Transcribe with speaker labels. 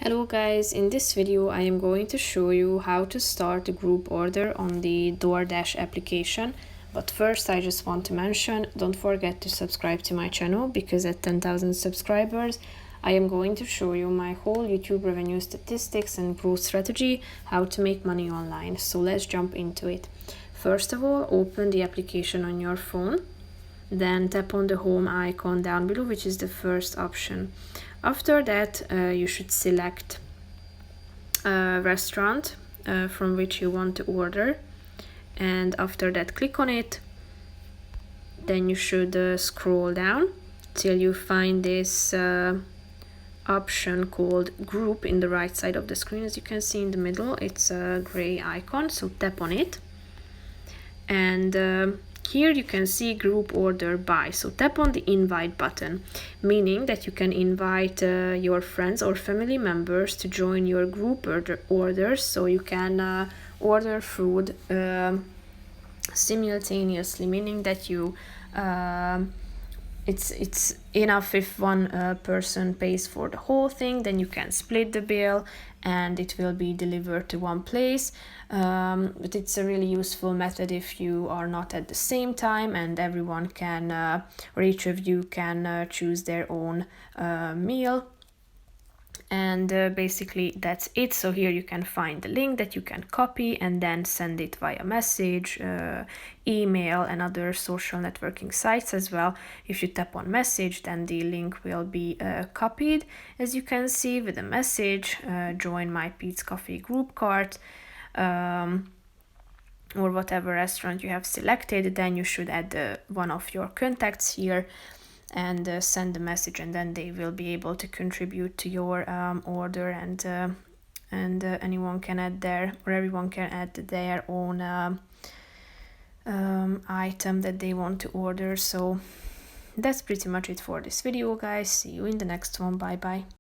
Speaker 1: Hello guys, in this video I am going to show you how to start a group order on the DoorDash application. But first I just want to mention, don't forget to subscribe to my channel because at 10,000 subscribers I am going to show you my whole YouTube revenue statistics and growth strategy, how to make money online. So let's jump into it. First of all, open the application on your phone. Then tap on the home icon down below, which is the first option. After that, you should select a restaurant from which you want to order, and after that click on it. Then you should scroll down till you find this option called group in the right side of the screen. As you can see in the middle, it's a gray icon, so tap on it, and here you can see group order by. So tap on the invite button, meaning that you can invite your friends or family members to join your group orders, so you can order food simultaneously, meaning that you it's enough if one person pays for the whole thing, then you can split the bill and it will be delivered to one place. But it's a really useful method if you are not at the same time, and everyone can or each of you can choose their own meal. And basically that's it. So here you can find the link that you can copy and then send it via message, email, and other social networking sites as well. If you tap on message, then the link will be copied, as you can see, with a message, join my Pete's Coffee group cart, or whatever restaurant you have selected. Then you should add one of your contacts here and send the message, and then they will be able to contribute to your order, and anyone can add their, or everyone can add their own item that they want to order. So that's pretty much it for this video, guys. See you in the next one. Bye bye.